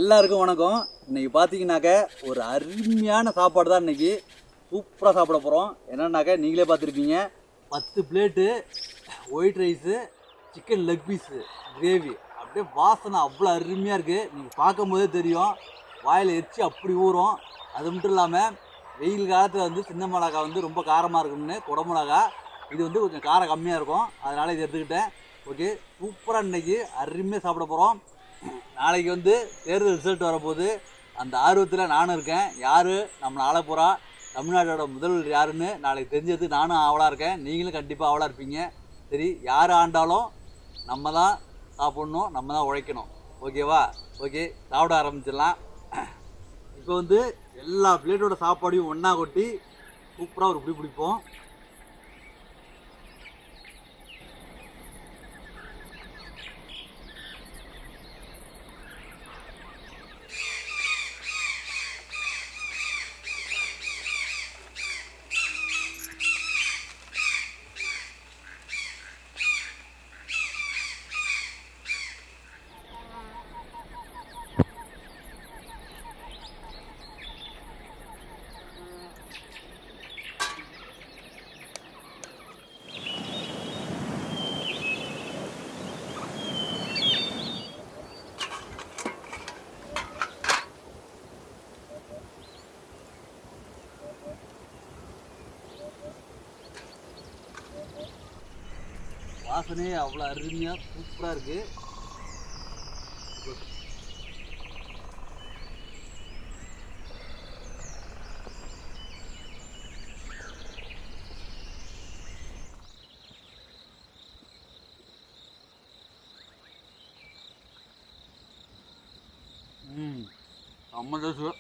எல்லாருக்கும் வணக்கம். இன்றைக்கி பார்த்தீங்கன்னாக்க ஒரு அருமையான சாப்பாடு தான் இன்றைக்கி சூப்பராக சாப்பிட போகிறோம். என்னென்னாக்க நீங்களே பார்த்துருப்பீங்க, 10 plate white rice, chicken leg piece gravy. அப்படியே வாசனை அவ்வளோ அருமையாக இருக்குது. நீங்கள் பார்க்கும் போதே தெரியும், வாயில் எச்சி அப்படி ஊறும். அது மட்டும் இல்லாமல் வெயில் காலத்தில் வந்து சின்ன மிளகா வந்து ரொம்ப காரமாக இருக்கும்னு குடமிளகா இது வந்து கொஞ்சம் காரம் கம்மியாக இருக்கும், அதனால் இது எடுத்துக்கிட்டேன். ஓகே, சூப்பராக இன்றைக்கி அருமையாக சாப்பிட போகிறோம். நாளைக்கு வந்து தேர்தல் ரிசல்ட் வரப்போகுது. அந்த ஆர்வத்தில் நானும் இருக்கேன். யார் நம்மளை ஆள போகிறா, தமிழ்நாட்டோட முதல்வர் யாருன்னு நாளைக்கு தெரிஞ்சது நானும் ஆவலாக இருக்கேன். நீங்களும் கண்டிப்பாக ஆவலாக இருப்பீங்க. சரி, யார் ஆண்டாலும் நம்ம தான் சாப்பிட்ணும், நம்ம தான் உழைக்கணும். ஓகேவா? ஓகே, சாப்பிட ஆரம்பிச்சிடலாம். இப்போ வந்து எல்லா பிளேட்டோட சாப்பாடையும் ஒன்றா கொட்டி சூப்பராக ஒரு பிடி பிடிப்போம். வாசனையே அவ்வளோ அருமையாக சூப்பராக இருக்குது. செம்ம டேஸ்ட்டு.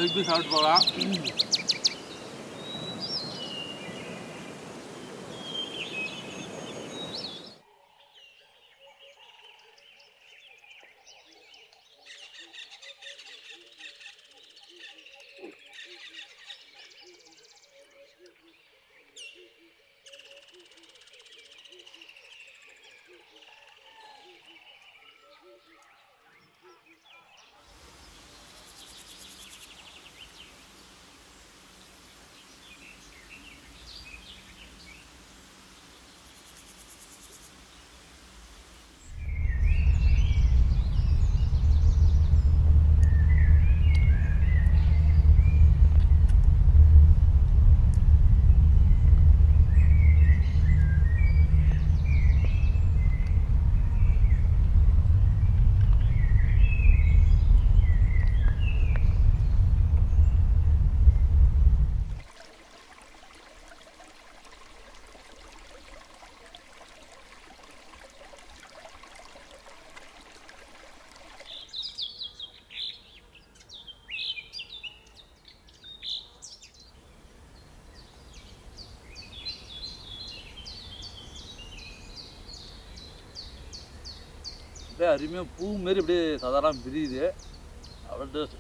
லெக் சாப்பிட்டு போகலாம். அப்படியே அருமையாக பூ மாரி அப்படியே சாதாரண விரியுது. அவ்வளோ டேஸ்ட்.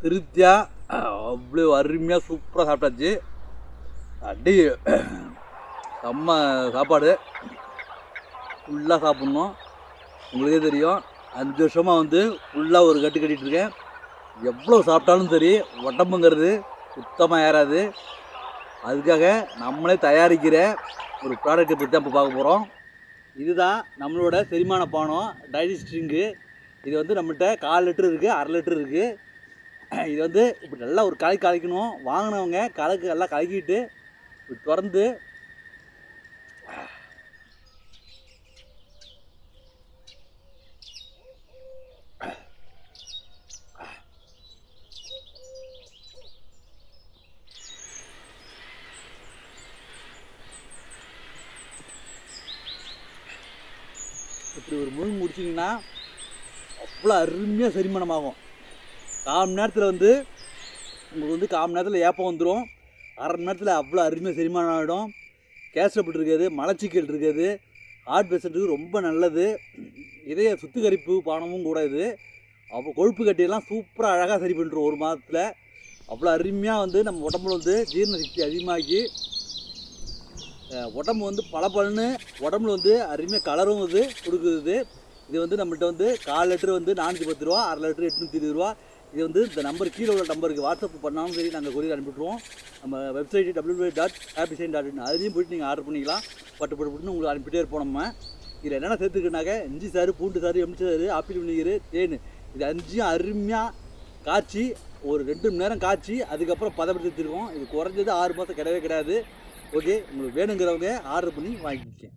திருப்தியாக அவ்வளோ அருமையாக சூப்பராக சாப்பிட்டாச்சு. அடி செம்ம சாப்பாடு, ஃபுல்லாக சாப்பிட்ணும். உங்களுக்கே தெரியும் 5 வருஷமாக வந்து ஃபுல்லாக ஒரு கட்டு கட்டிகிட்ருக்கேன். எவ்வளோ சாப்பிட்டாலும் சரி உடம்புங்கிறது சுத்தமாக ஏறாது. அதுக்காக நம்மளே தயாரிக்கிற ஒரு ப்ராடக்ட்டை பற்றி தான் இப்போ பார்க்க போகிறோம். இதுதான் நம்மளோட செரிமான பானம் டைஜஸ்டிங்கு. இது வந்து நம்மகிட்ட 1/4 லிட்டர் இருக்குது, 1/2 லிட்டர் இருக்குது. இது வந்து இப்படி நல்லா ஒரு கலக்கணும். வாங்கினவங்க நல்லா கலக்கிட்டு இப்படி திறந்து இப்படி ஒரு முழுங்கு முடிச்சிங்கன்னா அவ்வளோ அருமையாக செரிமானமாகும். 1/4 மணி நேரத்தில் வந்து உங்களுக்கு வந்து 1/4 மணி நேரத்தில் ஏப்பம் வந்துடும். 1/2 மணி நேரத்தில் அவ்வளோ அருமையாக செரிமானம் ஆகிடும். கேஸ்ட்ரபிள் இருக்காது, மலச்சிக்கல் இருக்காது, ஹார்ட் பேஷண்ட்டுக்கு ரொம்ப நல்லது. இதய சுத்திகரிப்பு பானமும் கூட இது. அப்போ கொழுப்பு கட்டியெல்லாம் சூப்பராக அழகாக சரி பண்ணிட்டுரும் 1 மாதத்தில். அவ்வளோ அருமையாக வந்து நம்ம உடம்புல வந்து ஜீரண சக்தி அதிகமாகி உடம்பு வந்து பளபளன்னு உடம்புல வந்து அருமையாக கலரும் வந்து கொடுக்குது. இது வந்து நம்மகிட்ட வந்து 1/4 லிட்டர் வந்து 410 ரூபா, 1/2 லிட்டர் 820 ரூபா. இது வந்து இந்த நம்பர் கீழே உள்ள நம்பருக்கு வாட்ஸ்அப் பண்ணாலும் சரி, நாங்கள் கொரியர் அனுப்பிவிட்ருவோம். நம்ம வெப்சைட்டு www.happysign.in அதுலேயும் போய்ட்டு நீங்கள் ஆர்டர் பண்ணிக்கலாம். பட்டு உங்களுக்கு அனுப்பிட்டே இருப்போம். நம்ம இதில் என்னென்ன சேர்த்துக்கிட்டாக்க இஞ்சி சாறு, பூண்டு சாறு, எம்டி சாறு, ஆப்பிள் வினிகர், தேன், இது 5 அருமையாக காய்ச்சி ஒரு 2 மணி நேரம் காய்ச்சி அதுக்கப்புறம் பதப்படுத்தி வச்சுருக்கோம். இது குறைஞ்சது 6 மாதம் கிடையவே கிடையாது. ஓகே, உங்களுக்கு வேணுங்கிறவங்க ஆர்டர் பண்ணி வாங்கிக்கோங்க.